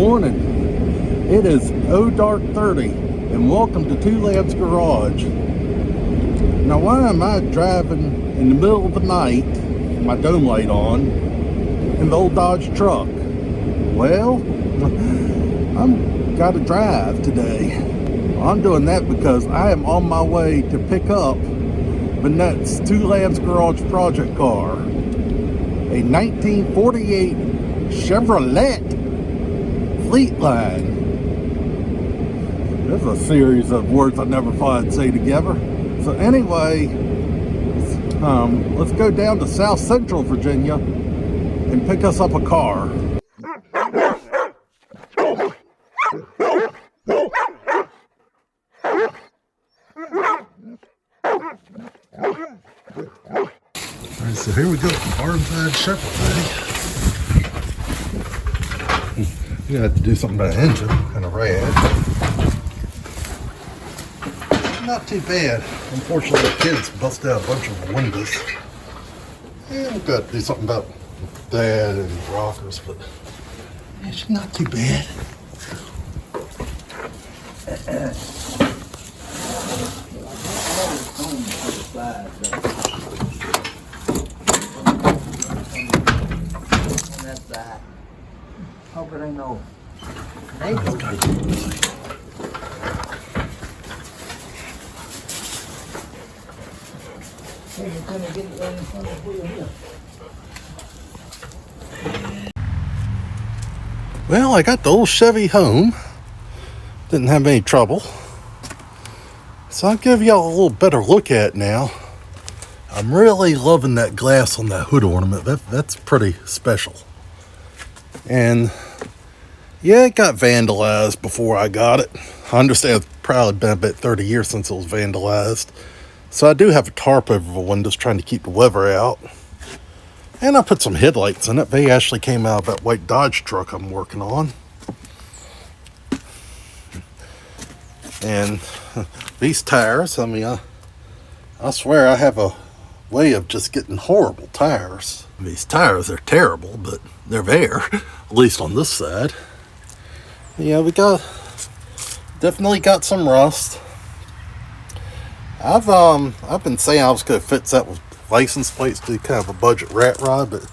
morning. It is dark 30 and welcome to Two Labs Garage. Now why am I driving in the middle of the night, my dome light on, in the old Dodge truck? Well, I'm gotta drive today. I'm doing that because I am on my way to pick up Vanette's Two Labs Garage project car, a 1948 Chevrolet Fleetline. There's a series of words I never thought I'd say together. So anyway, let's go down to South Central Virginia and pick us up a car. Alright, so here we go, Barnside Chevrolet. You have to do something about the engine, kind of rad. Not too bad. Unfortunately, the kids busted out a bunch of windows. And we've got to do something about that and rockers, but it's not too bad. Hope it ain't no. Well, I got the old Chevy home. Didn't have any trouble. So I'll give y'all a little better look at it now. I'm really loving that glass on that hood ornament. That's pretty special. And yeah, it got vandalized before I got it. I understand it's probably been about 30 years since it was vandalized. So I do have a tarp over the windows trying to keep the weather out. And I put some headlights in it. They actually came out of that white Dodge truck I'm working on. And these tires, I mean, I swear I have a way of just getting horrible tires. These tires are terrible, but they're there, at least on this side. Yeah, we definitely got some rust. I've been saying I was gonna fix that with license plates, do kind of a budget rat rod, but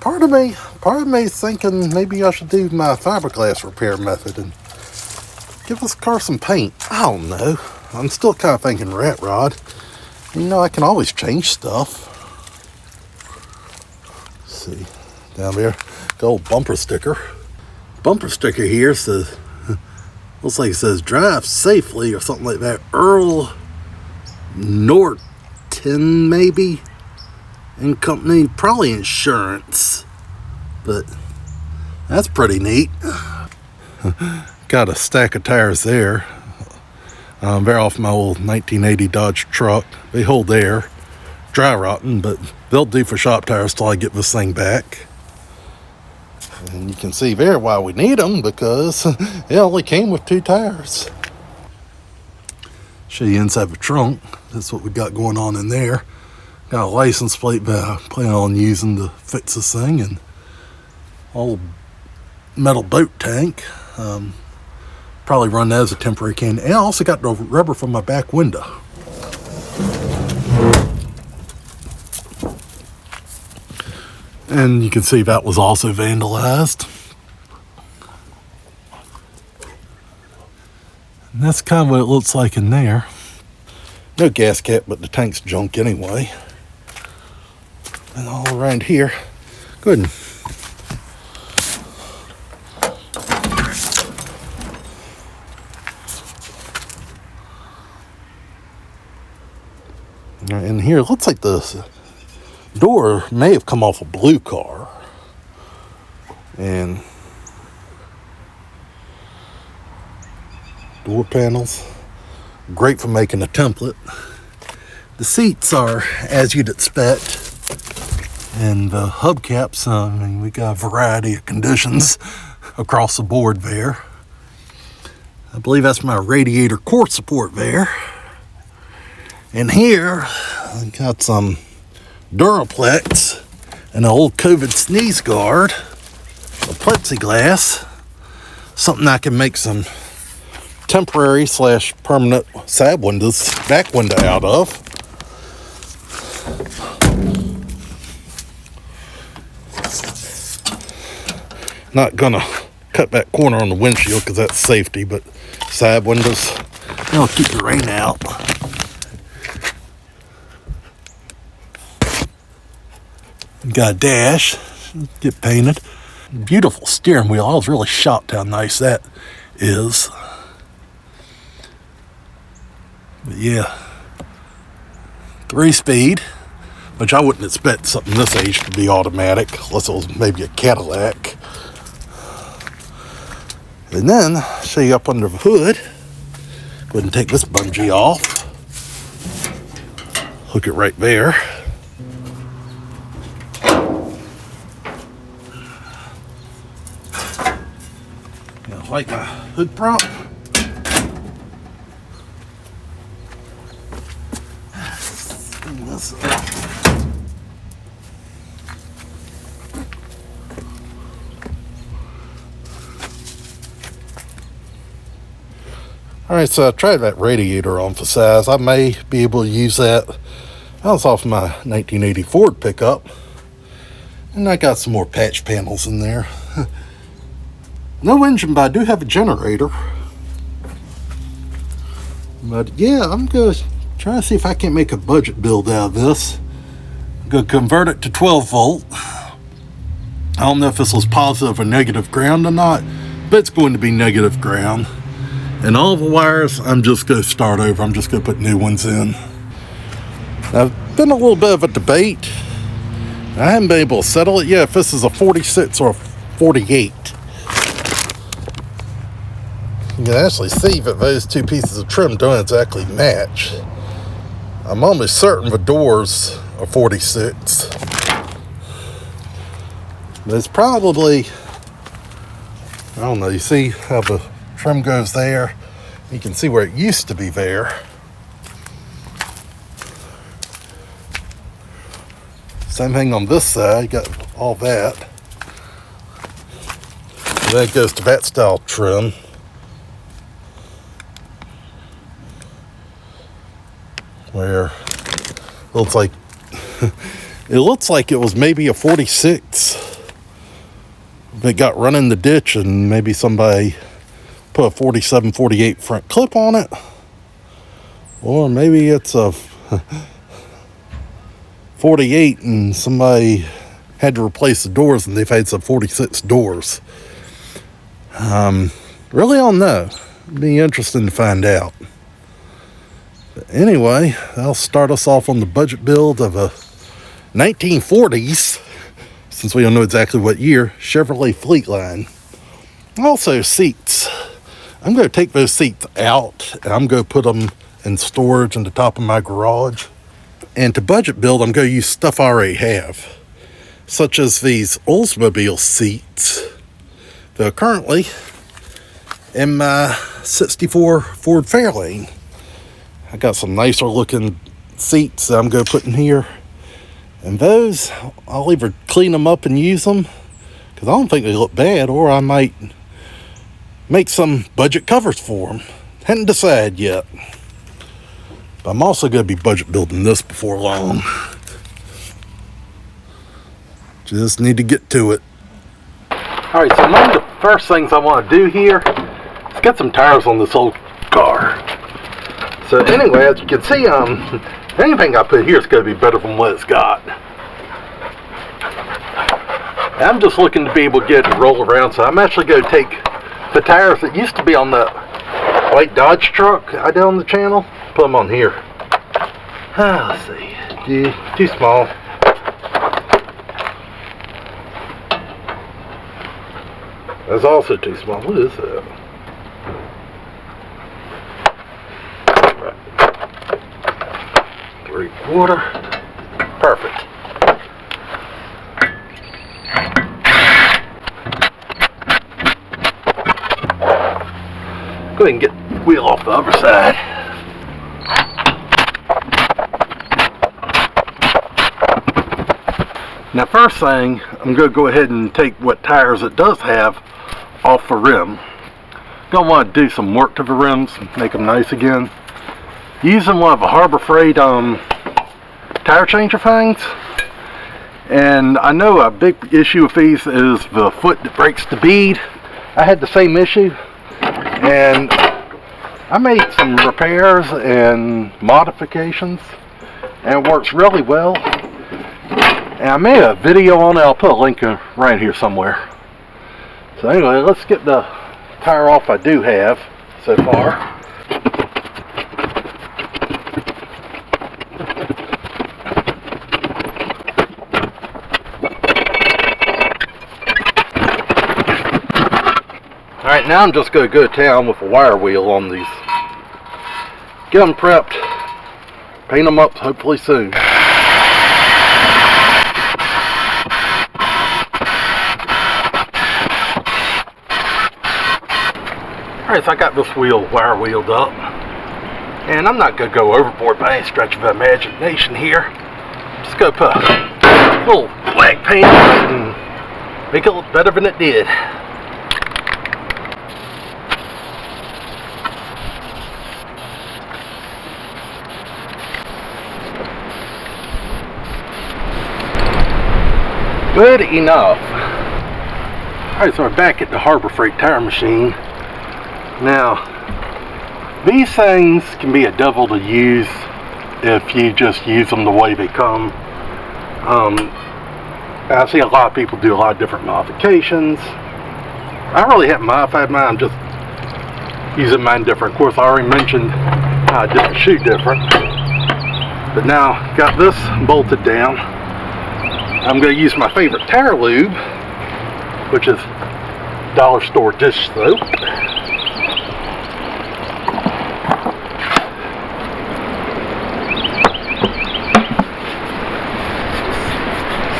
part of me is thinking maybe I should do my fiberglass repair method and give this car some paint. I don't know. I'm still kind of thinking rat rod. You know, I can always change stuff. Let's see, down there, the old bumper sticker. Bumper sticker here says, looks like it says drive safely or something like that. Earl Norton, maybe, and company, probably insurance, but that's pretty neat. Got a stack of tires there. They're off my old 1980 Dodge truck. They hold air, dry rotting, but they'll do for shop tires till I get this thing back. And you can see there why we need them, because it only came with 2 tires. Show you inside the trunk. That's what we got going on in there. Got a license plate that I plan on using to fix this thing, and old metal boat tank. Probably run that as a temporary can. And I also got the rubber from my back window. And you can see that was also vandalized. And that's kind of what it looks like in there. No gas cap, but the tank's junk anyway. And all around here, go ahead and in here, it looks like the door may have come off a blue car. And door panels, great for making a template. The seats are as you'd expect. And the hubcaps, I mean, we got a variety of conditions across the board there. I believe that's my radiator core support there. And here, I got some Duraplex and an old COVID sneeze guard, a plexiglass, something I can make some temporary / permanent side windows, back window out of. Not gonna cut that corner on the windshield because that's safety, but side windows, that'll keep the rain out. Got a dash, get painted. Beautiful steering wheel. I was really shocked how nice that is. But yeah, 3-speed, which I wouldn't expect something this age to be automatic, unless it was maybe a Cadillac. And then, show you up under the hood. Go ahead and take this bungee off. Hook it right there. Like my hood prop. Alright, so I tried that radiator on for size. I may be able to use that. That was off my 1980 Ford pickup. And I got some more patch panels in there. No engine, but I do have a generator. But yeah, I'm going to try to see if I can't make a budget build out of this. I'm going to convert it to 12 volt. I don't know if this was positive or negative ground or not, but it's going to be negative ground. And all the wires, I'm just going to start over. I'm just going to put new ones in. Now, it's been a little bit of a debate. I haven't been able to settle it yet if this is a 46 or a 48. You can actually see that those two pieces of trim don't exactly match. I'm almost certain the doors are 46. But it's probably, I don't know, you see how the trim goes there? You can see where it used to be there. Same thing on this side, you got all that. And then it goes to that style trim. Where it looks like it was maybe a 46 that got run in the ditch, and maybe somebody put a 47, 48 front clip on it, or maybe it's a 48 and somebody had to replace the doors and they've had some 46 doors. Really don't know. It'd be interesting to find out. Anyway, I'll start us off on the budget build of a 1940s, since we don't know exactly what year, Chevrolet Fleetline. Also, seats. I'm going to take those seats out, and I'm going to put them in storage in the top of my garage. And to budget build, I'm going to use stuff I already have, such as these Oldsmobile seats that are currently in my 64 Ford Fairlane. I got some nicer looking seats that I'm going to put in here. And those, I'll either clean them up and use them, because I don't think they look bad, or I might make some budget covers for them. Hadn't decided yet. But I'm also going to be budget building this before long. Just need to get to it. Alright, so one of the first things I want to do here is get some tires on this old car. So anyway, as you can see, anything I put here is going to be better than what it's got. I'm just looking to be able to get it to roll around, so I'm actually going to take the tires that used to be on the white Dodge truck I did on the channel, put them on here. Let's see, too small. That's also too small. What is that? 3/4. Perfect. Go ahead and get the wheel off the other side. Now, first thing, I'm going to go ahead and take what tires it does have off the rim. Gonna want to do some work to the rims, make them nice again. Using one of the Harbor Freight tire changer things. And I know a big issue with these is the foot that breaks the bead. I had the same issue, and I made some repairs and modifications, and it works really well. And I made a video on it. I'll put a link right here somewhere. So anyway, let's get the tire off I do have so far. Alright, now I'm just going to go to town with a wire wheel on these. Get them prepped, paint them up hopefully soon. Alright, so I got this wire wheeled up, and I'm not going to go overboard by any stretch of the imagination here. Just going to put a little black paint on it and make it look better than it did. Good enough. Alright, so we're back at the Harbor Freight tire machine. Now, these things can be a devil to use if you just use them the way they come. I see a lot of people do a lot of different modifications. I really haven't modified mine, I'm just using mine different. Of course, I already mentioned how I did the shoe different. But now, got this bolted down. I'm going to use my favorite tire lube, which is dollar store dish soap.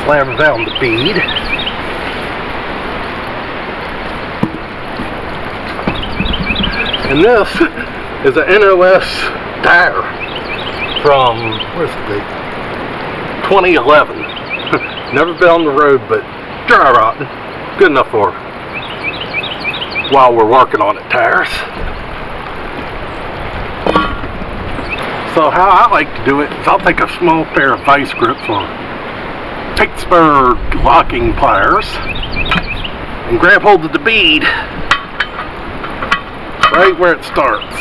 Slam down the bead. And this is an NOS tire from, where's the date? 2011. Never been on the road, but dry rotting. Good enough for while we're working on it tires. So how I like to do it is I'll take a small pair of vice grips or Pittsburgh locking pliers and grab hold of the bead right where it starts.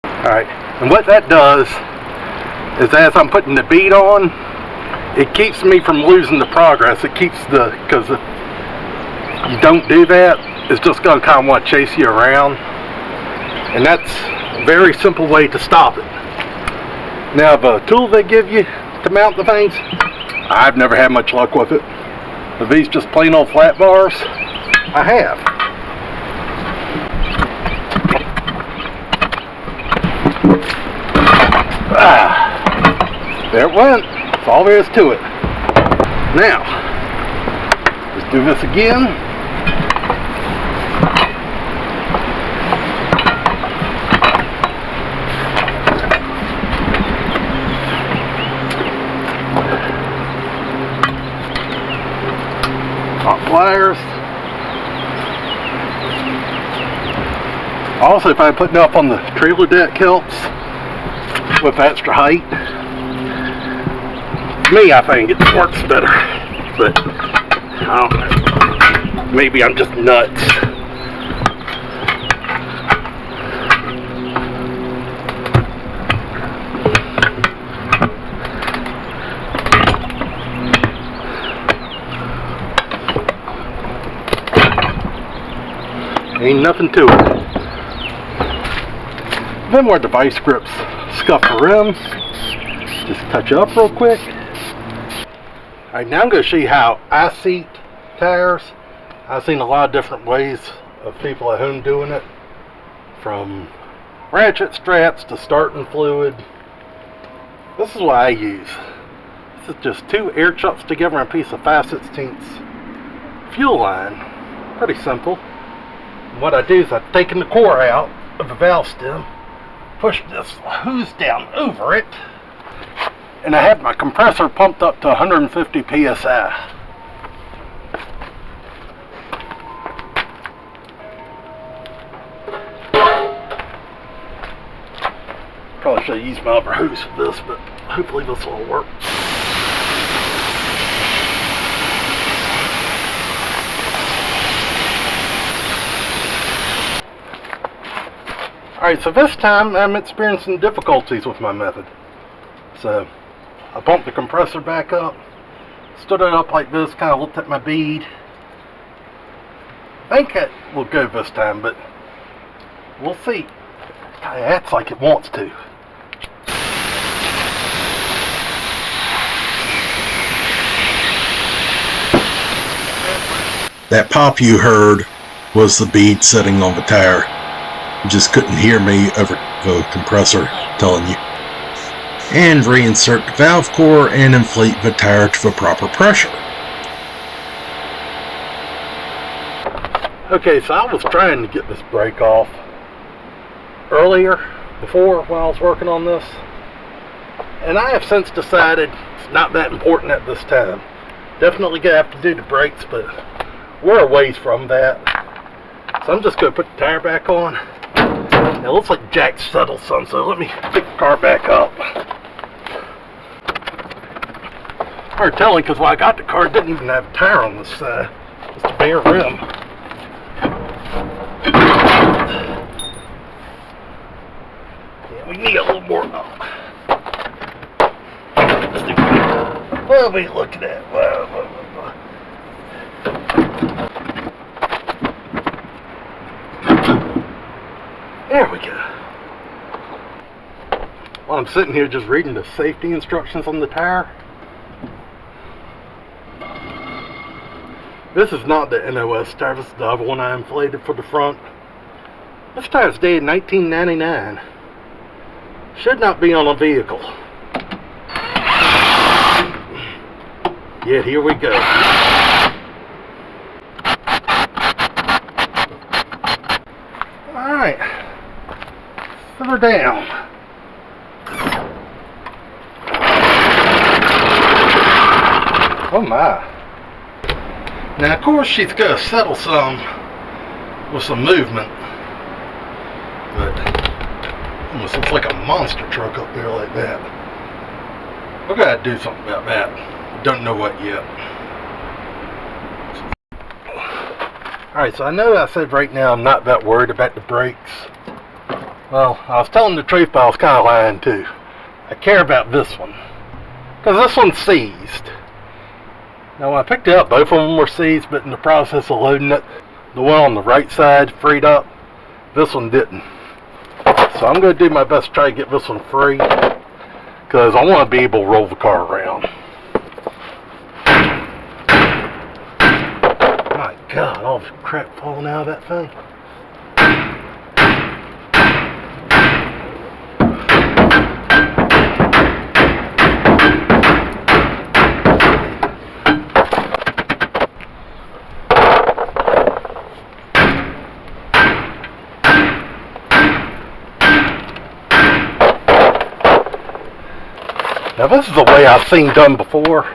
Alright, and what that does is as I'm putting the bead on, it keeps me from losing the progress. It keeps because if you don't do that, it's just going to kind of want to chase you around. And that's a very simple way to stop it. Now, the tool they give you to mount the things, I've never had much luck with it. But these just plain old flat bars, I have. There it went. That's all there is to it. Now, let's do this again. Hot pliers. Also, if I'm putting up on the trailer deck helps with extra height. Me, I think it works better, but I don't know. Maybe I'm just nuts. Ain't nothing to it. Then where the vice grips scuff the rim, just touch it up real quick. Alright, now I'm going to show you how I seat tires. I've seen a lot of different ways of people at home doing it, from ratchet straps to starting fluid. This is what I use. This is just two air chucks together and a piece of 5/16 fuel line. Pretty simple. And what I do is I've taken the core out of the valve stem, push this hose down over it, and I have my compressor pumped up to 150 psi. Probably should have used my other hose for this, but hopefully this will work. Alright, so this time I'm experiencing difficulties with my method. So I bumped the compressor back up, stood it up like this, kind of looked at my bead. I think it will go this time, but we'll see. It kind of acts like it wants to. That pop you heard was the bead setting on the tire. You just couldn't hear me over the compressor telling you. And reinsert the valve core and inflate the tire to the proper pressure. Okay, so I was trying to get this brake off earlier, before, while I was working on this. And I have since decided it's not that important at this time. Definitely gonna have to do the brakes, but we're a ways from that. So I'm just gonna put the tire back on. It looks like Jack settled some, so let me pick the car back up. Hard telling, because when I got the car, it didn't even have a tire on this side. Just a bare rim. Yeah, we need a little more. What are we looking at? There we go. While I'm sitting here just reading the safety instructions on the tire, this is not the NOS tire, this is the other one I inflated for the front. This tire's dated 1999. Should not be on a vehicle. Yet here we go. Alright. Set her down. Oh my. Now of course she's got to settle some with some movement. But almost looks like a monster truck up there like that. We're going to do something about that. Don't know what yet. Alright, so I know I said right now I'm not that worried about the brakes. Well, I was telling the truth, but I was kind of lying too. I care about this one. Because this one's seized. Now when I picked it up, both of them were seized, but in the process of loading it, the one on the right side freed up. This one didn't. So I'm going to do my best to try to get this one free. Because I want to be able to roll the car around. My God, all the crap falling out of that thing. Now this is the way I've seen done before,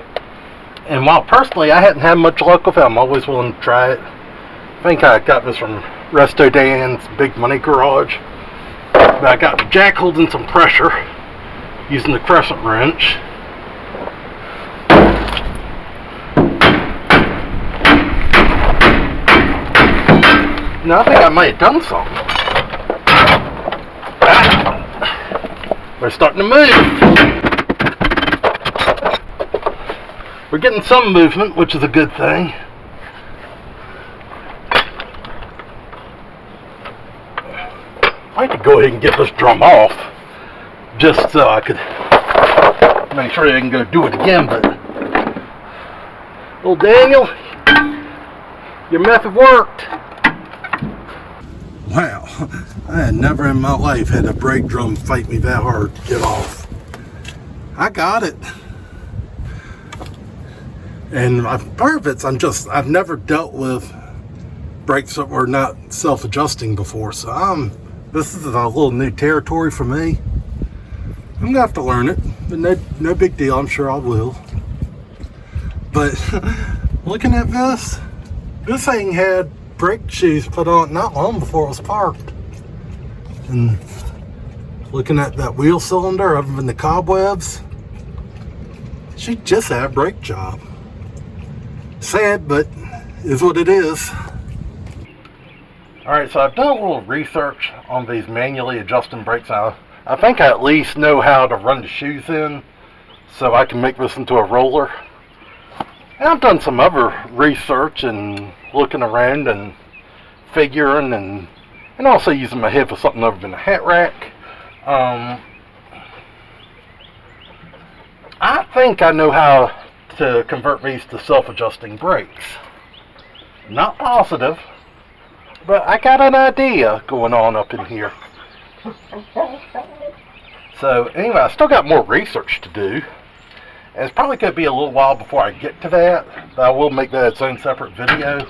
and while personally I hadn't had much luck with it, I'm always willing to try it. I think I got this from Resto Dan's Big Money Garage, but I got the jack holding some pressure using the crescent wrench. Now I think I might have done something. We're starting to move. We're getting some movement, which is a good thing. I had to go ahead and get this drum off, just so I could make sure I can go do it again. But, little Daniel, your method worked. Wow, I had never in my life had a brake drum fight me that hard to get off. I got it. And part of it's I've never dealt with brakes that were not self-adjusting before, so this is a little new territory for me. I'm gonna have to learn it, but no big deal. I'm sure I will. But looking at this thing had brake shoes put on not long before it was parked, and Looking at that wheel cylinder, other than the cobwebs, she just had a brake job. Sad, but is what it is. Alright, so I've done a little research on these manually adjusting brakes now. I think I at least know how to run the shoes in so I can make this into a roller. And I've done some other research and looking around and figuring and also using my head for something other than a hat rack. I think I know how to convert these to self-adjusting brakes. Not positive, but I got an idea going on up in here. So anyway, I still got more research to do. And it's probably going to be a little while before I get to that, but I will make that its own separate video,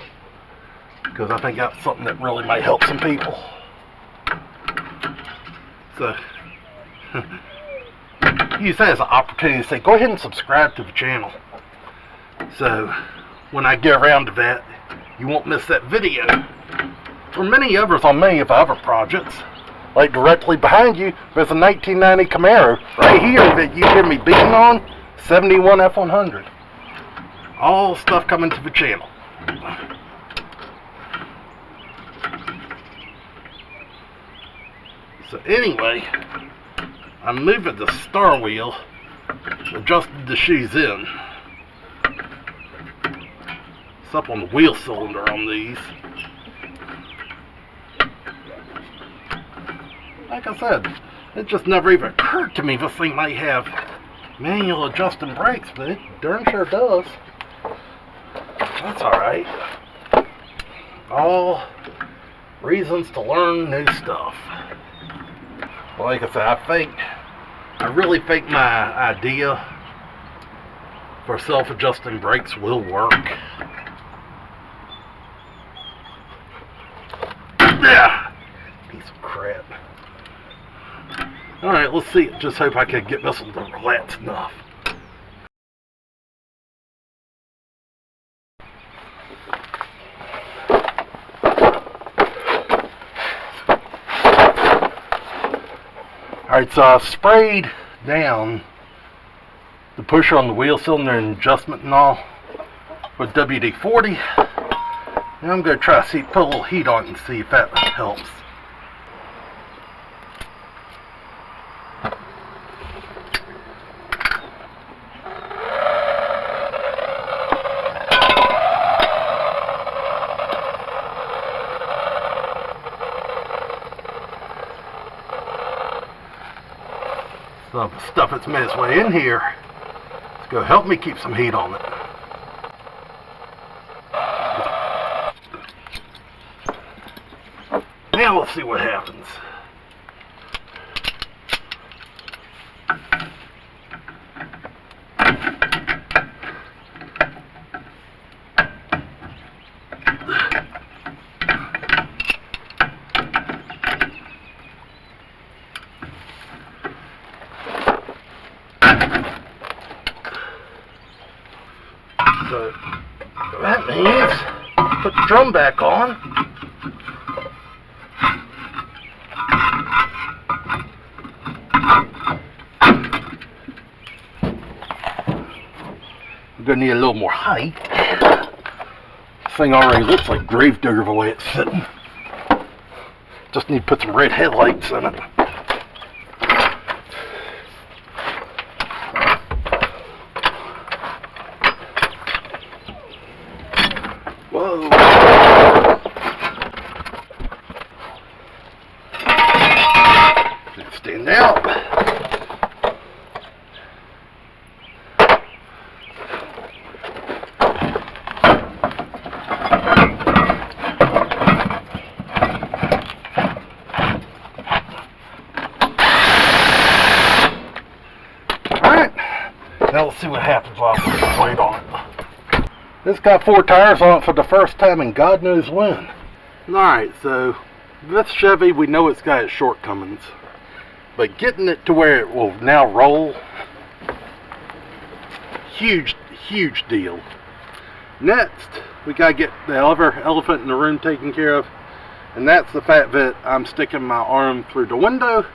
because I think that's something that really might help some people. So, use that as an opportunity to say, go ahead and subscribe to the channel. So, when I get around to that, you won't miss that video. Or many others on many of the other projects. Like directly behind you, there's a 1990 Camaro right here that you hear me beating on. 71 F100. All stuff coming to the channel. So anyway, I'm moving the star wheel, adjusted the shoes in. It's up on the wheel cylinder on these. Like I said, it just never even occurred to me this thing might have manual adjusting brakes, but it darn sure does. That's alright. All reasons to learn new stuff. Well, like I said, I really think my idea for self-adjusting brakes will work. Yeah, piece of crap. Alright, let's see. Just hope I can get this one to relax enough. Alright, so I sprayed down the pusher on the wheel cylinder and adjustment and all with WD-40. And I'm going to try to put a little heat on it and see if that helps. Some stuff that's made its way in here. It's going to help me keep some heat on it. Now let's see what happens. So that means put the drum back on. We're gonna need a little more height. This thing already looks like Gravedigger the way it's sitting. Just need to put some red headlights in it. Whoa. Stand out. Alright. Now let's see what happens while I put the weight on it. This got 4 tires on it for the first time in God knows when. Alright, so this Chevy, we know it's got its shortcomings. But getting it to where it will now roll, huge deal. Next, we gotta get the other elephant in the room taken care of. And that's the fact that I'm sticking my arm through the window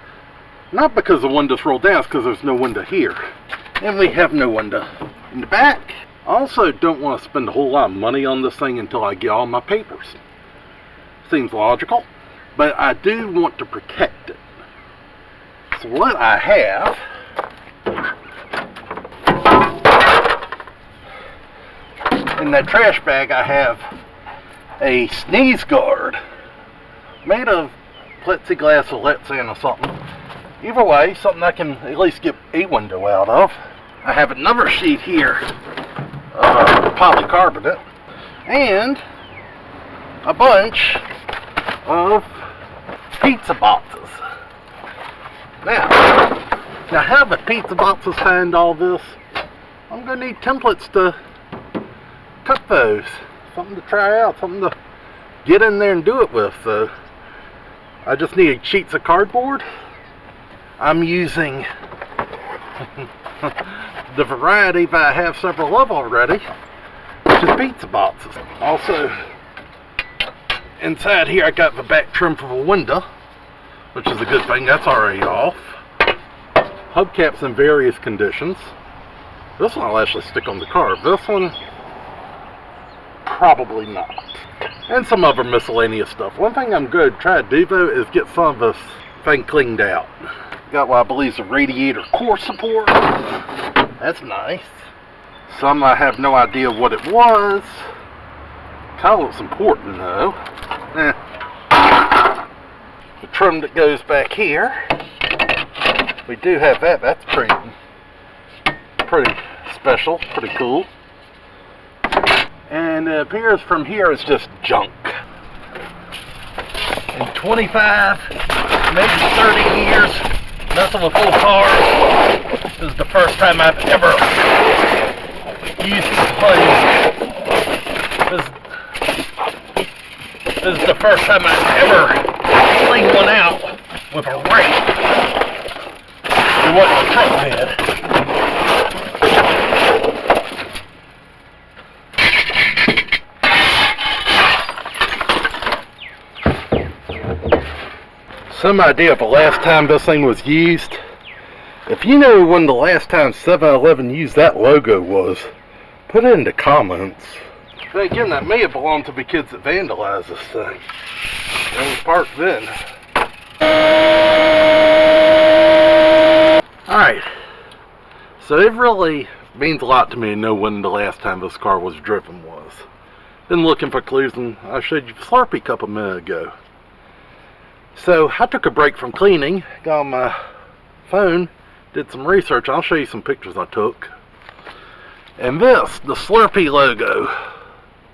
Not because the windows roll down, it's because there's no window here. And we have no window in the back. I also don't want to spend a whole lot of money on this thing until I get all my papers. Seems logical, but I do want to protect it. So what I have in that trash bag, I have a sneeze guard made of plexiglass or lexan or something. Either way, something I can at least get a window out of. I have another sheet here of polycarbonate and a bunch of pizza boxes. Now how the pizza boxes find all this? I'm going to need templates to cut those. Something to try out, something to get in there and do it with. So I just need sheets of cardboard. I'm using the variety that I have several of already, which is pizza boxes. Also, inside here I got the back trim for the window, which is a good thing. That's already off. Hubcaps in various conditions. This one I'll actually stick on the car. This one, probably not. And some other miscellaneous stuff. One thing I'm going to try to do though is get some of this thing cleaned out. Got what I believe is a radiator core support. That's nice. Some I have no idea what it was. Kind of looks important though. The trim that goes back here. We do have that. That's pretty special, pretty cool. And it appears from here it's just junk. In 25, maybe 30 years, messing with full cars, this is the first time I've ever used this plane. This is the first time I've ever cleaned one out with a rake. And what the truck had. Some idea of the last time this thing was used. If you know when the last time 7-Eleven used that logo was, put it in the comments. But again, that may have belonged to the kids that vandalized this thing. It was parked then. Alright, so it really means a lot to me to know when the last time this car was driven was. Been looking for clues, and I showed you the Slurpee cup a minute ago. So I took a break from cleaning, got on my phone, did some research. I'll show you some pictures I took. And this, the Slurpee logo.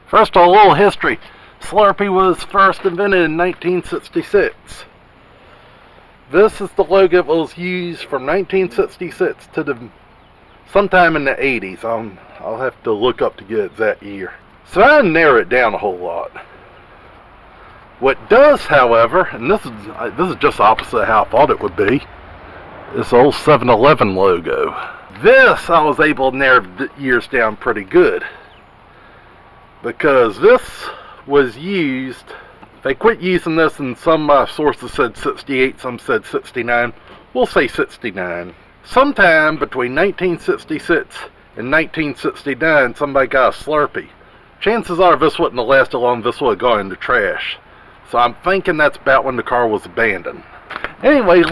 First of all, a little history. Slurpee was first invented in 1966. This is the logo that was used from 1966 to sometime in the 80s. I'll have to look up to get exact year. So I narrow it down a whole lot. What does, however, and this is just opposite of how I thought it would be, this old 7-Eleven logo. This I was able to narrow the years down pretty good, because this was used. They quit using this, and some sources said 68, some said 69. We'll say 69. Sometime between 1966 and 1969, somebody got a Slurpee. Chances are this wouldn't have lasted long, this would have gone in the trash. So I'm thinking that's about when the car was abandoned. Anyway,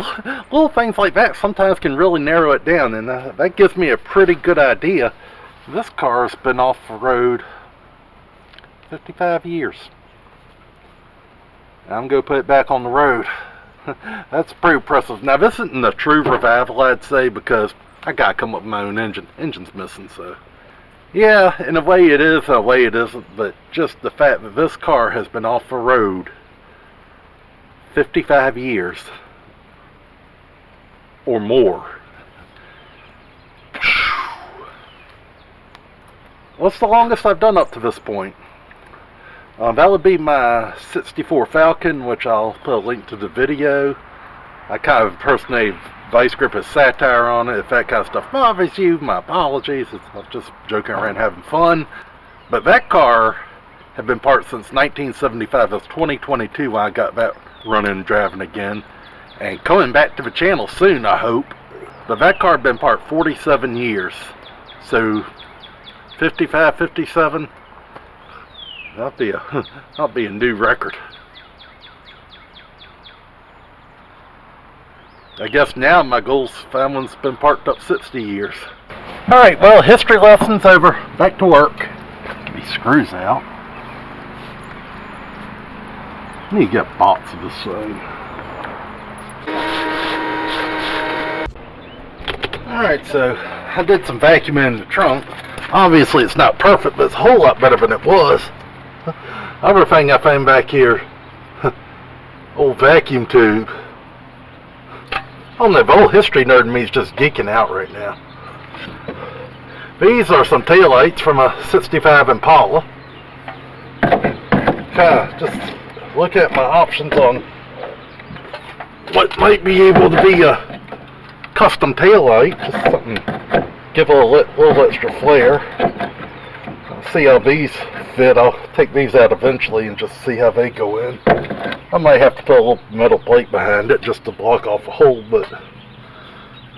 little things like that sometimes can really narrow it down, and that gives me a pretty good idea. This car has been off the road 55 years. I'm going to put it back on the road. That's pretty impressive. Now, this isn't a true revival, I'd say, because I got to come up with my own engine. Engine's missing, so. Yeah, in a way it is, in a way it isn't, but just the fact that this car has been off the road 55 years or more. What's the longest I've done up to this point? That would be my 64 Falcon, which I'll put a link to the video. I kind of impersonated Vice Grip as satire on it. If that kind of stuff bothers you, my apologies. I'm just joking around having fun. But that car had been parked since 1975. That's 2022 when I got that running and driving again. and coming back to the channel soon, I hope. But that car had been parked 47 years, so 55, 57, that'll be a new record. I guess now my goal's that one's been parked up 60 years. Alright, well, history lesson's over. Back to work. Get these screws out. I need to get bolts of this thing. Alright, so I did some vacuuming in the trunk. Obviously it's not perfect, but it's a whole lot better than it was. Other thing I found back here, old vacuum tube. I don't know, the old history nerd in me is just geeking out right now. These are some taillights from a 65 Impala. Kinda just look at my options on what might be able to be a custom taillight. Just something, give a little extra flair. See how these fit. I'll take these out eventually and just see how they go in. I might have to put a little metal plate behind it just to block off a hole, but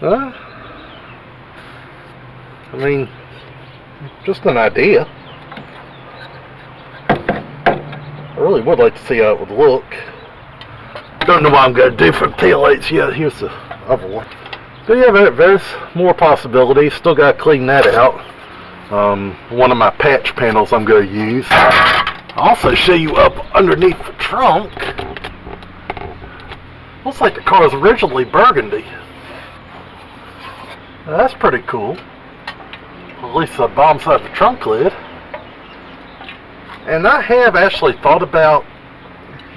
I mean, just an idea. I really would like to see how it would look. Don't know what I'm going to do for the taillights yet. Here's the other one. So yeah, there's more possibilities. Still got to clean that out. One of my patch panels I'm going to use. I'll also show you up underneath the trunk. Looks like the car was originally burgundy. Now, that's pretty cool. At least the bottom side of the trunk lid. And I have actually thought about,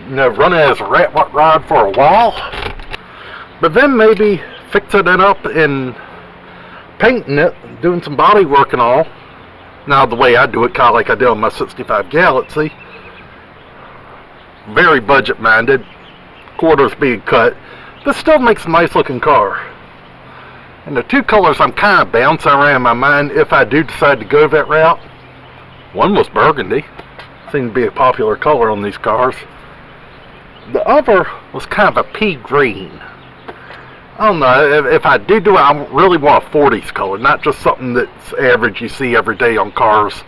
running as a rat rod for a while. But then maybe fixing it up and painting it, doing some body work and all. Now the way I do it, kind of like I did on my 65 Galaxy. Very budget minded, quarters being cut, but still makes a nice looking car. And the two colors I'm kind of bouncing around in my mind if I do decide to go that route. One was burgundy, seemed to be a popular color on these cars. The other was kind of a pea green. I don't know, if I do it, I really want a 40s color, not just something that's average you see every day on cars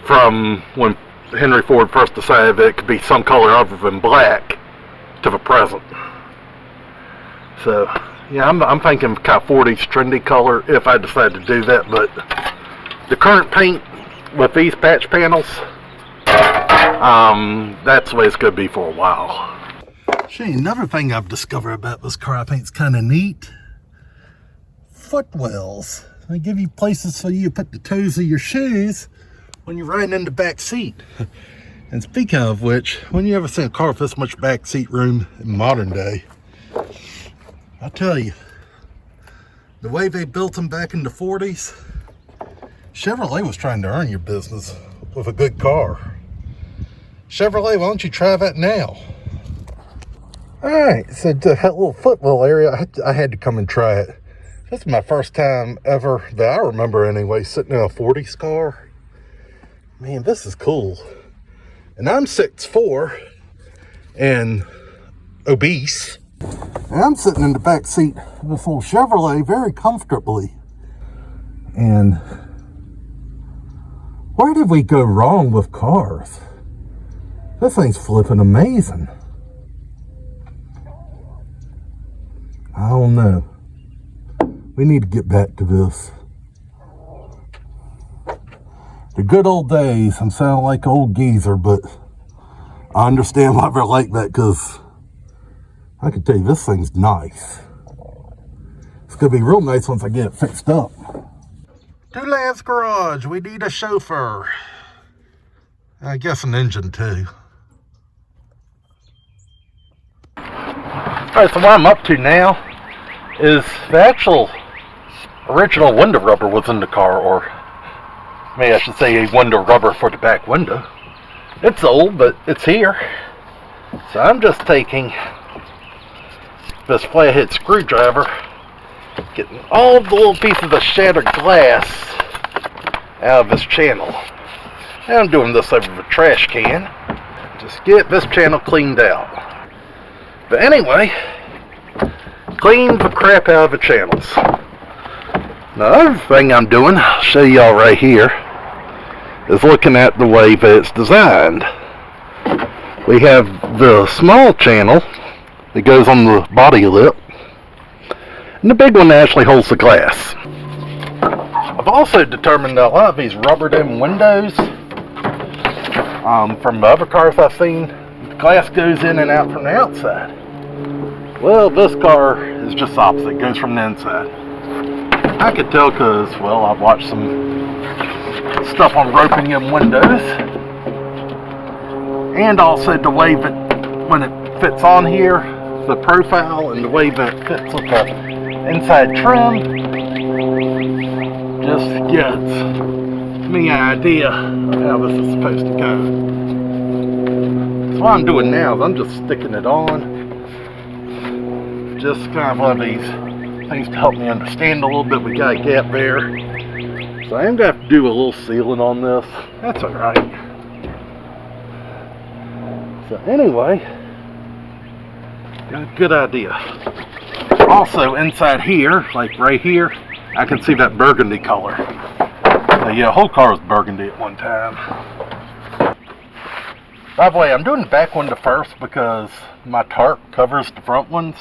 from when Henry Ford first decided that it could be some color other than black to the present. So, yeah, I'm thinking kind of 40s trendy color if I decide to do that, but the current paint with these patch panels, that's the way it's going to be for a while. Show you another thing I've discovered about this car I think is kind of neat. Footwells. They give you places for you to put the toes of your shoes when you're riding in the back seat. And speaking of which, when you ever see a car with this much back seat room in modern day, I'll tell you, the way they built them back in the 40s, Chevrolet was trying to earn your business with a good car. Chevrolet, why don't you try that now? Alright, so that little footwell area, I had to come and try it. This is my first time ever, that I remember anyway, sitting in a 40s car. Man, this is cool. And I'm 6'4" and obese. And I'm sitting in the back seat of this little Chevrolet very comfortably. And where did we go wrong with cars? This thing's flipping amazing. I don't know. We need to get back to this. The good old days. I'm sounding like an old geezer, but I understand why they're like that, because I can tell you this thing's nice. It's going to be real nice once I get it fixed up. To Lance Garage, we need a chauffeur. I guess an engine too. Alright, so what I'm up to now is the actual original window rubber was in the car, or maybe I should say a window rubber for the back window. It's old, but it's here. So I'm just taking this flathead screwdriver, getting all the little pieces of shattered glass out of this channel. And I'm doing this over the trash can. Just get this channel cleaned out. But anyway, clean the crap out of the channels. Now, the other thing I'm doing, I'll show y'all right here, is looking at the way that it's designed. We have the small channel that goes on the body lip, and the big one actually holds the glass. I've also determined that a lot of these rubber dome windows, from the other cars I've seen, the glass goes in and out from the outside. Well, this car is just the opposite, it goes from the inside. I could tell because, well, I've watched some stuff on roping them windows, and also the way that when it fits on here, the profile and the way that it fits with the inside trim just gets me an idea of how this is supposed to go. So what I'm doing now is I'm just sticking it on, just kind of one of these things to help me understand a little bit. We got a gap there, so I am going to have to do a little sealing on this. That's alright. So anyway, got a good idea. Also inside here, like right here, I can see that burgundy color. So yeah, the whole car was burgundy at one time. By the way, I'm doing the back window first because my tarp covers the front ones.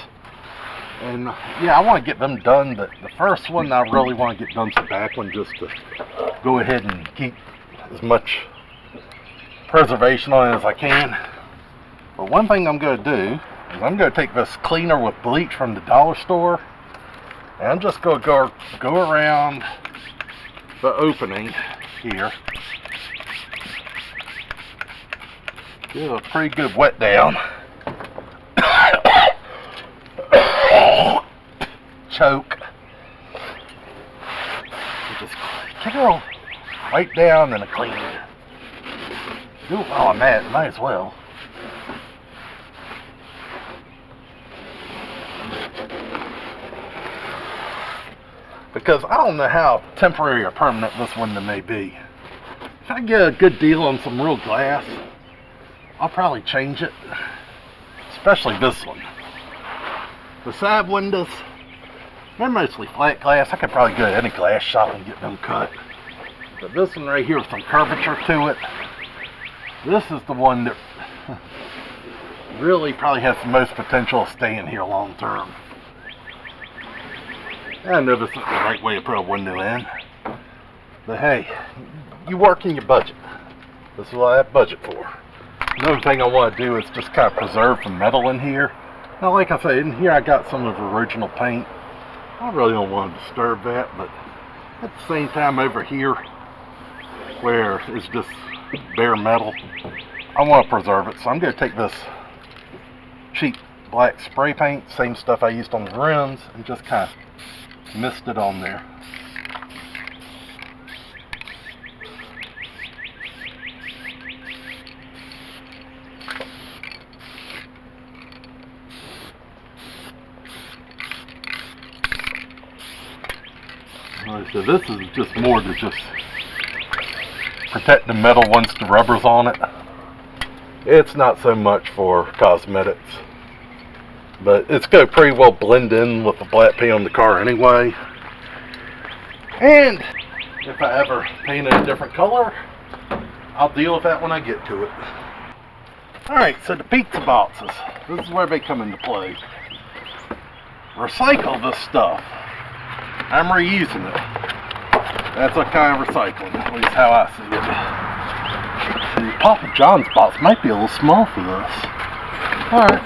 And yeah, I want to get them done, but the first one I really want to get done is the back one, just to go ahead and keep as much preservation on it as I can. But one thing I'm going to do is I'm going to take this cleaner with bleach from the dollar store, and I'm just going to go around the opening here. Give it a pretty good wet down. Choke. Just take a little wipe down and a clean. Do it while I'm at it, might as well. Because I don't know how temporary or permanent this window may be. If I get a good deal on some real glass, I'll probably change it. Especially this one. The side windows, they're mostly flat glass. I could probably go to any glass shop and get them cut. But this one right here with some curvature to it, this is the one that really probably has the most potential of staying here long term. I know this isn't the right way to put a window in, but hey, you work in your budget. This is what I have budget for. Another thing I want to do is just kind of preserve the metal in here. Now, like I said, in here I got some of the original paint. I really don't want to disturb that, but at the same time over here, where it's just bare metal, I want to preserve it. So I'm going to take this cheap black spray paint, same stuff I used on the rims, and just kind of mist it on there. So this is just more to just protect the metal once the rubber's on it. It's not so much for cosmetics, but it's going to pretty well blend in with the black paint on the car anyway. And if I ever paint it a different color, I'll deal with that when I get to it. Alright, so the pizza boxes. This is where they come into play. Recycle this stuff. I'm reusing it. That's what kind of recycling, at least how I see it. See, Papa John's box might be a little small for this. Alright.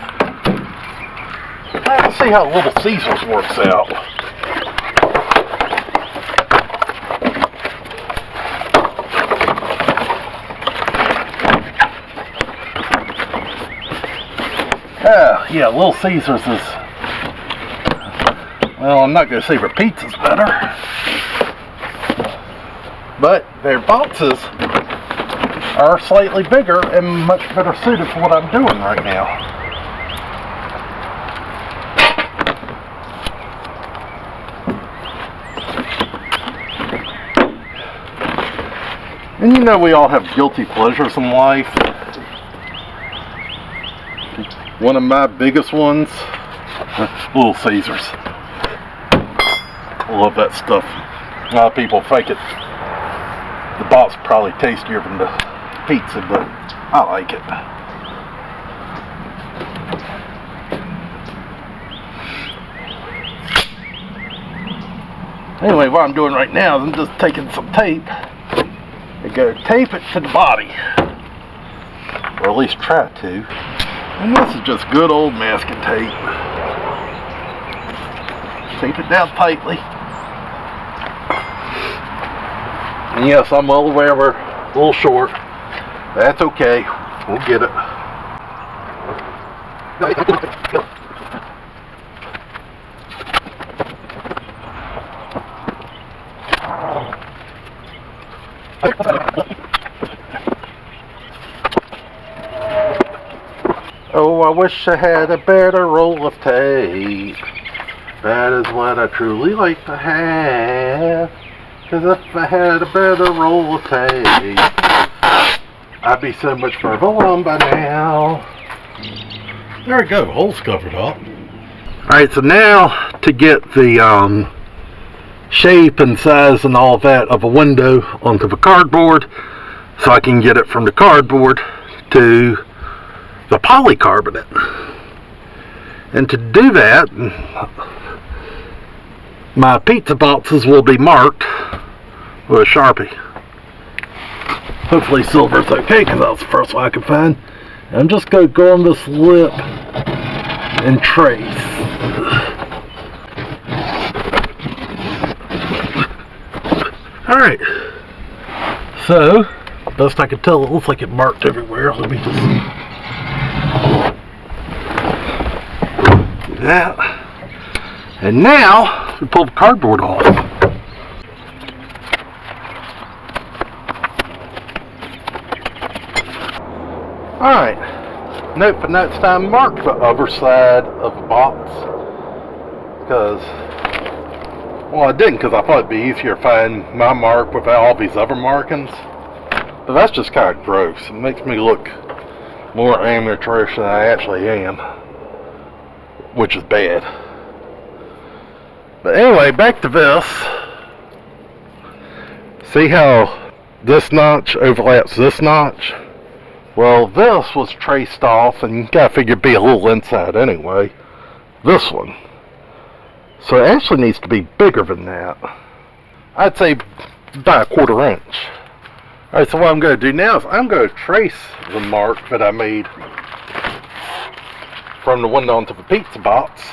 Let's see how Little Caesars works out. Yeah, Little Caesars is, well, I'm not going to say their pizza's better, but their boxes are slightly bigger and much better suited for what I'm doing right now. And you know, we all have guilty pleasures in life. One of my biggest ones Little Caesars. I love that stuff. A lot of people fake it. The box probably tastier than the pizza, but I like it. Anyway, what I'm doing right now is I'm just taking some tape and go tape it to the body, or at least try to. And this is just good old masking tape. Tape it down tightly. And yes, I'm well aware we're a little short. That's okay. We'll get it. Oh, I wish I had a better roll of tape. That is what I truly like to have. 'Cause if I had a better roll of tape, I'd be so much further along by now. There we go, hole's covered up. Alright, so now to get the shape and size and all that of a window onto the cardboard, so I can get it from the cardboard to the polycarbonate. And to do that, my pizza boxes will be marked with a Sharpie. Hopefully silver's okay, because that was the first one I could find. And I'm just going to go on this lip and trace. Alright, so best I can tell, it looks like it marked everywhere. Let me just do that. And now we pull the cardboard off. Alright, note for next time, mark the other side of the box. Because, well, I didn't, because I thought it'd be easier to find my mark without all these other markings. But that's just kind of gross. It makes me look more amateurish than I actually am, which is bad. But anyway, back to this. See how this notch overlaps this notch? Well, this was traced off, and you gotta figure it'd be a little inside anyway. This one. So it actually needs to be bigger than that. I'd say about a 1/4 inch. Alright, so what I'm going to do now is I'm going to trace the mark that I made from the window onto the pizza box,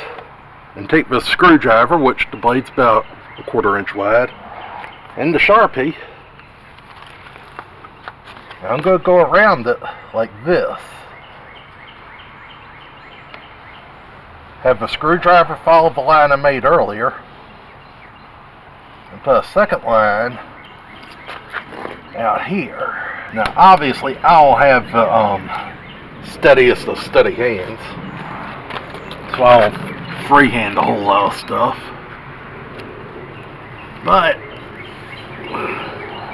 and take this screwdriver, which the blade's about a 1/4 inch wide, and the Sharpie. And I'm going to go around it like this. Have the screwdriver follow the line I made earlier, and put a second line out here. Now obviously I don't have the steadiest of steady hands, so I'll freehand a whole lot of stuff. But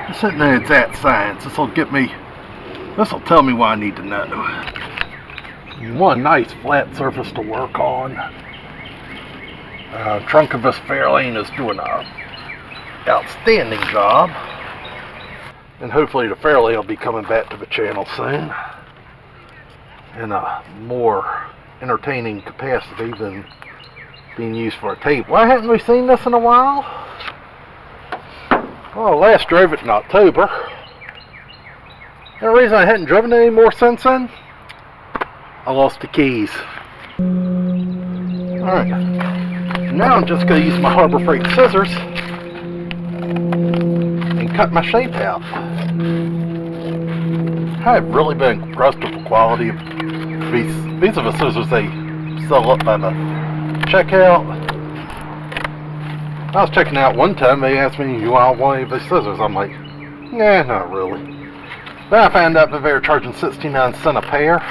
it's sitting there, it's that science. This'll tell me what I need to know. One nice flat surface to work on. Trunk of this Fairlane is doing an outstanding job. And hopefully the Fairlane will be coming back to the channel soon in a more entertaining capacity than being used for a tape. Why haven't we seen this in a while? Well, I last drove it in October. The reason I hadn't driven it anymore since then, I lost the keys. Alright, now I'm just going to use my Harbor Freight scissors and cut my shape out. I've really been impressed with the quality of these. These are the scissors they sell up by the checkout. I was checking out one time, they asked me, you want one of these scissors? I'm like, nah, not really. Then I found out that they were charging 69 cents a pair,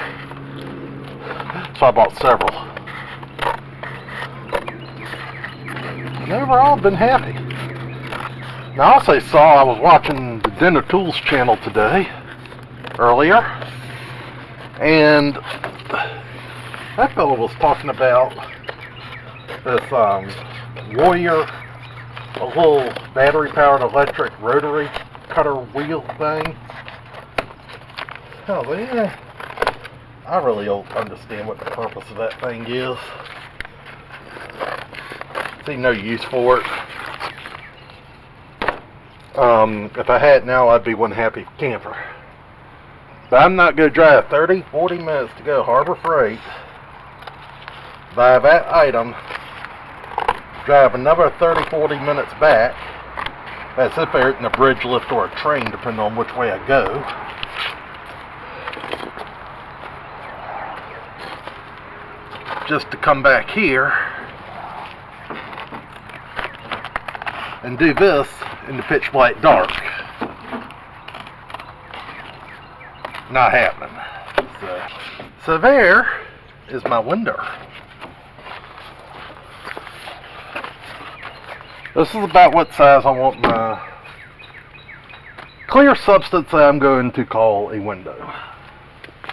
so I bought several. And overall, I've been happy. Now, I also saw, I was watching the Dinner Tools channel today, earlier, and that fellow was talking about this Warrior, a little battery-powered electric rotary cutter wheel thing. Oh, yeah. I really don't understand what the purpose of that thing is. See no use for it. If I had now, I'd be one happy camper. But I'm not going to drive 30-40 minutes to go Harbor Freight, buy that item, drive another 30-40 minutes back. That's if they're in a bridge lift or a train, depending on which way I go. Just to come back here and do this in the pitch black dark. Not happening. So there is my window. This is about what size I want my clear substance that I'm going to call a window.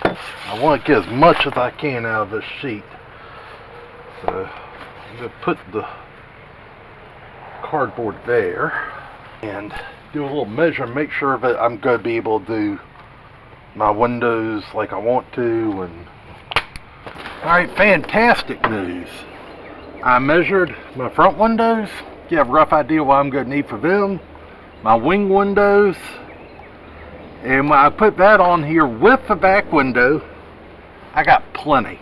I want to get as much as I can out of this sheet. So I'm going to put the cardboard there and do a little measure, make sure that I'm going to be able to do my windows like I want to. And alright, fantastic news. I measured my front windows. You have a rough idea what I'm going to need for them. My wing windows. And when I put that on here with the back window, I got plenty.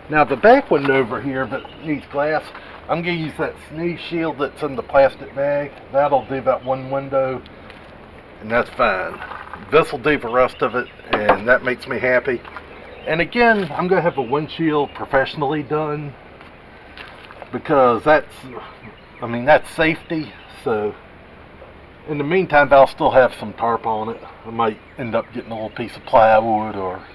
Now the back window over here that needs glass, I'm going to use that sneeze shield that's in the plastic bag. That'll do that one window, and that's fine. This will do the rest of it, and that makes me happy. And again, I'm going to have the windshield professionally done, because that's safety. So in the meantime, I'll still have some tarp on it. I might end up getting a little piece of plywood or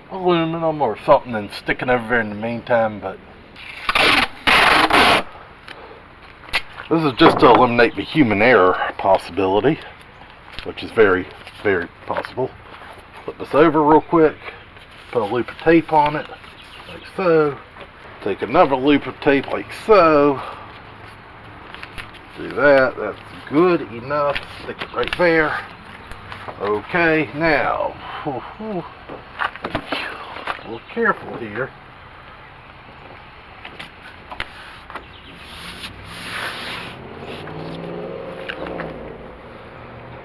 aluminum or something and sticking over there in the meantime, but this is just to eliminate the human error possibility, which is very, very possible. Flip this over real quick, put a loop of tape on it, like so. Take another loop of tape like so. Do that, that's good enough. Stick it right there. Okay, now, a little careful here.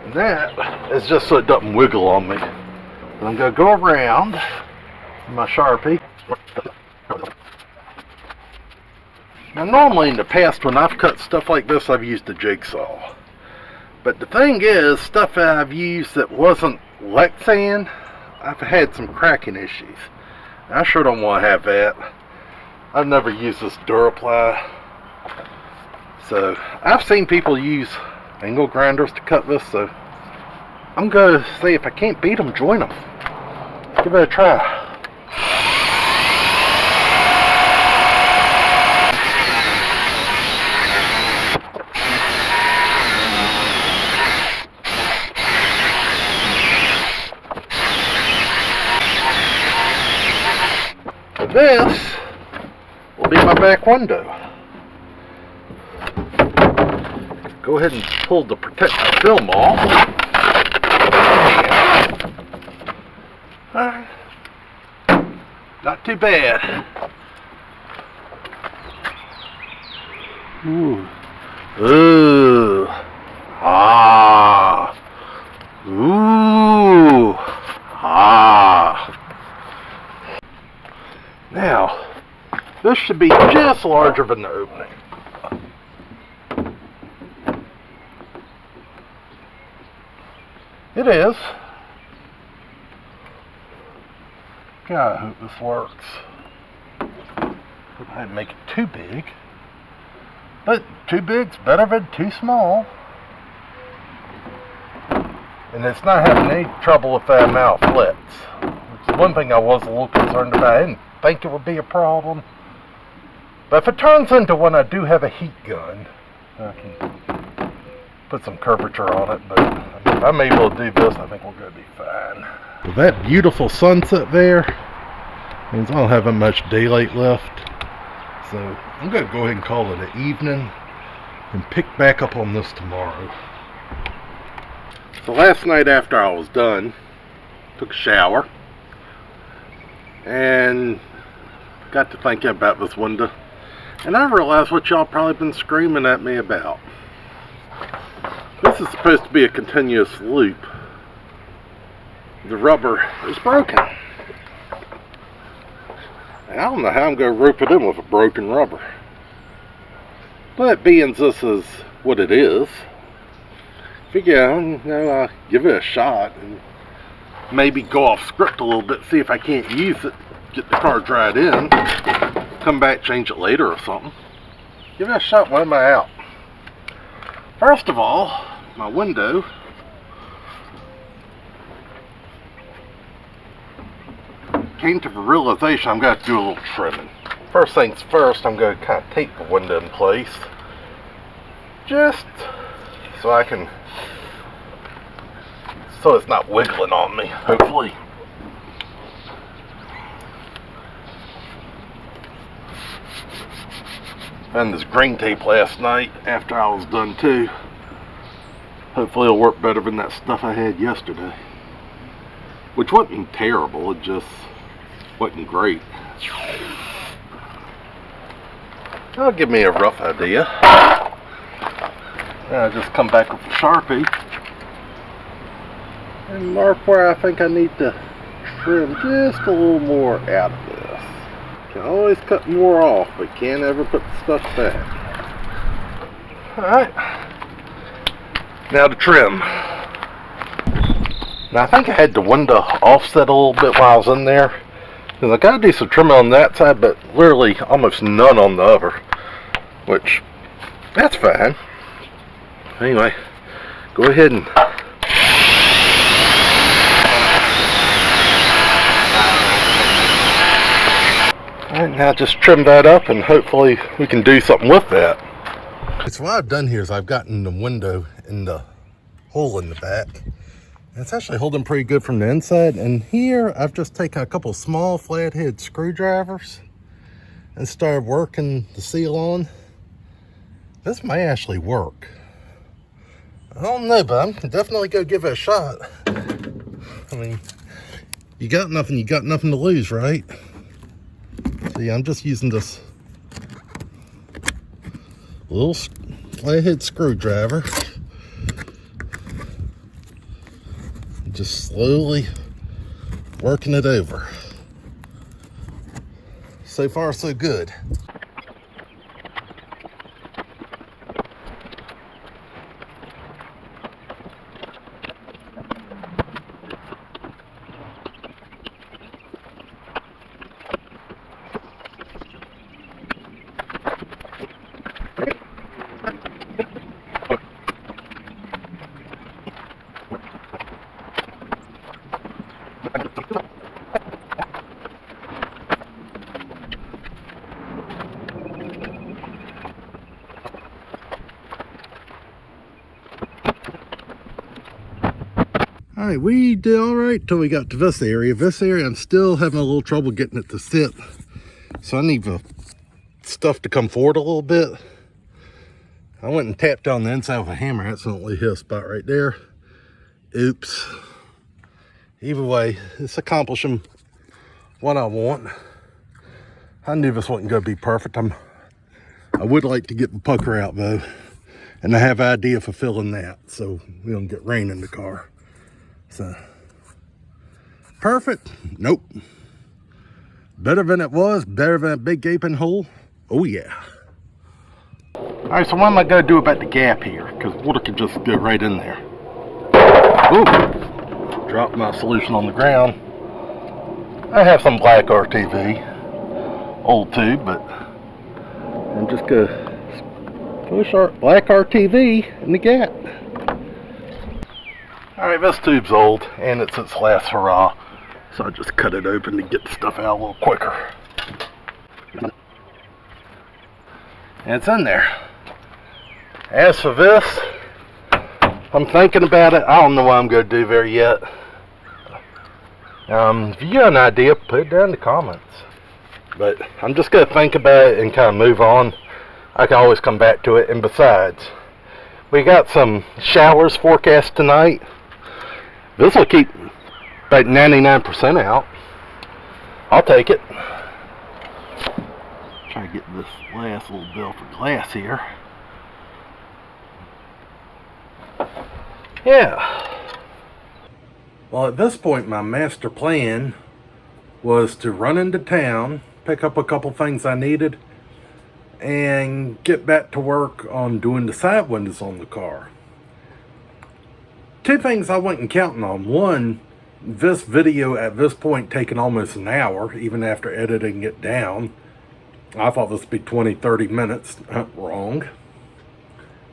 And that is just so it doesn't wiggle on me. And I'm going to go around my Sharpie. Now normally in the past when I've cut stuff like this, I've used a jigsaw. But the thing is, stuff that I've used that wasn't Lexan, I've had some cracking issues. I sure don't want to have that. I've never used this Duraply. So I've seen people use angle grinders to cut this, so I'm going to see if I can't beat them, join them. Give it a try. This will be my back window. Go ahead and pull the protective film off. Alright. Not too bad. Ooh. Ooh. Ah. Ooh. Ah. Now, this should be just larger than the opening. It is. God, I hope this works. I didn't make it too big. But too big's better than too small. And it's not having any trouble with that amount of flits. Which is one thing I was a little concerned about. I didn't think it would be a problem. But if it turns into one, I do have a heat gun. I can put some curvature on it, but if I'm able to do this, I think we're going to be fine. With that beautiful sunset there means I don't have much daylight left. So I'm going to go ahead and call it an evening and pick back up on this tomorrow. So last night after I was done, took a shower and got to thinking about this window, and I realized what y'all probably been screaming at me about. This is supposed to be a continuous loop. The rubber is broken. And I don't know how I'm going to rope it in with a broken rubber. But being this is what it is, figure, I'll give it a shot and maybe go off script a little bit, see if I can't use it, get the car dried in, come back, change it later or something. Give it a shot. When am I out? First of all, my window came to the realization I'm going to do a little trimming. First things first, I'm going to kind of tape the window in place, just so so it's not wiggling on me, hopefully. Found this green tape last night after I was done too. Hopefully it'll work better than that stuff I had yesterday, which wasn't terrible, it just wasn't great. That'll give me a rough idea. I'll just come back with a Sharpie and mark where I think I need to trim just a little more out of this. Can always cut more off, but can't ever put the stuff back. Alright, now to trim. Now I think I had the window offset a little bit while I was in there, because I got to do some trimming on that side, but literally almost none on the other, which, that's fine. Anyway, go ahead and alright, now just trim that up and hopefully we can do something with that. So what I've done here is I've gotten the window in the hole in the back. It's actually holding pretty good from the inside, and here I've just taken a couple small flathead screwdrivers and started working the seal on. This may actually work. I don't know, but I'm definitely gonna give it a shot. I mean, you got nothing to lose, right? See, I'm just using this little flathead screwdriver. Just slowly working it over. So far, so good. Alright, we did alright till we got to this area. This area, I'm still having a little trouble getting it to sit. So I need the stuff to come forward a little bit. I went and tapped on the inside with a hammer. Accidentally hit a spot right there. Oops. Either way, it's accomplishing what I want. I knew this wasn't going to be perfect. I would like to get the pucker out though. And I have an idea for filling that, so we don't get rain in the car. So, perfect? Nope. Better than it was, better than a big gaping hole. Oh yeah. Alright, so what am I going to do about the gap here? Because water could just go right in there. Ooh, dropped my solution on the ground. I have some black RTV, old tube, but I'm just going to push our black RTV in the gap. Alright, this tube's old, and it's its last hurrah, so I just cut it open to get the stuff out a little quicker. And it's in there. As for this, I'm thinking about it. I don't know what I'm going to do there yet. If you got an idea, put it down in the comments. But I'm just going to think about it and kind of move on. I can always come back to it. And besides, we got some showers forecast tonight. This will keep about 99% out. I'll take it. Try to get this last little bill for glass here. Yeah. Well, at this point, my master plan was to run into town, pick up a couple things I needed, and get back to work on doing the side windows on the car. Two things I wasn't counting on. One, this video at this point taking almost an hour, even after editing it down. I thought this would be 20-30 minutes. Wrong.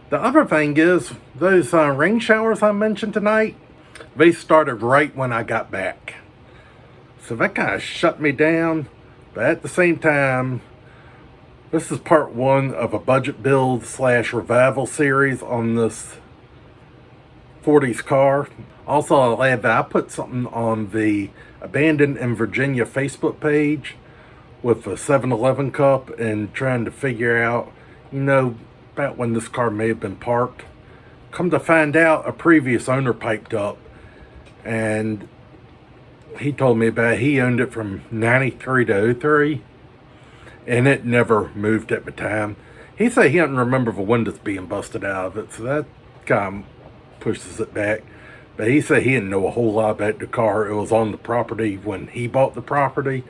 The other thing is, those rain showers I mentioned tonight, they started right when I got back. So that kind of shut me down. But at the same time, this is part one of a budget build / revival series on this 40s car. Also, I'll add that I put something on the Abandoned in Virginia Facebook page with a 7-Eleven cup and trying to figure out, about when this car may have been parked. Come to find out, a previous owner piped up and he told me about it. He owned it from 93 to 03 and it never moved at the time. He said he doesn't remember the windows being busted out of it, so that kind of pushes it back. But he said he didn't know a whole lot about the car. It was on the property when he bought the property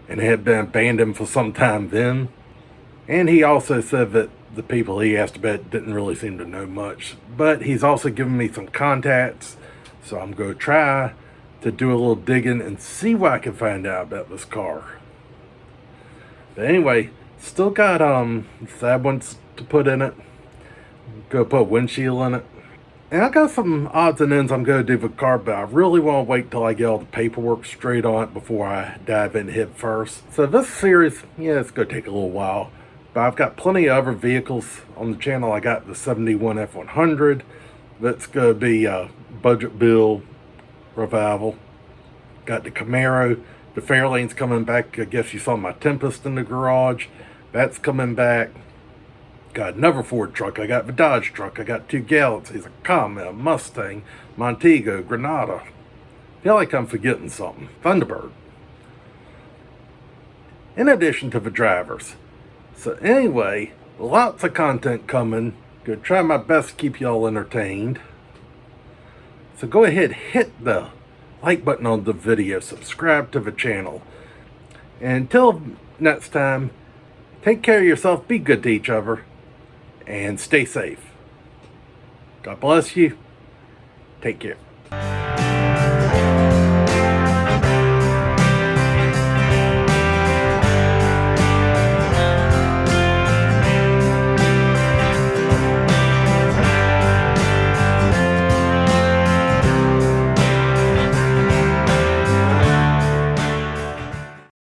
and it had been abandoned for some time then. And he also said that the people he asked about didn't really seem to know much. But he's also given me some contacts, so I'm going to try to do a little digging and see what I can find out about this car. But anyway, still got side ones to put in it. Go put a windshield in it. And I got some odds and ends I'm going to do with the car, but I really want to wait till I get all the paperwork straight on it before I dive in head first. So this series, it's going to take a little while. But I've got plenty of other vehicles on the channel. I got the 71 F100. That's going to be a budget build revival. Got the Camaro. The Fairlane's coming back. I guess you saw my Tempest in the garage. That's coming back. Got another Ford truck. I got the Dodge truck. I got two Galaxies, a Comet, a Mustang, Montego, Granada. Feel like I'm forgetting something. Thunderbird. In addition to the drivers. So anyway, lots of content coming. Gonna try my best to keep y'all entertained. So go ahead, hit the like button on the video. Subscribe to the channel. And until next time, take care of yourself. Be good to each other. And stay safe. God bless you. Take care.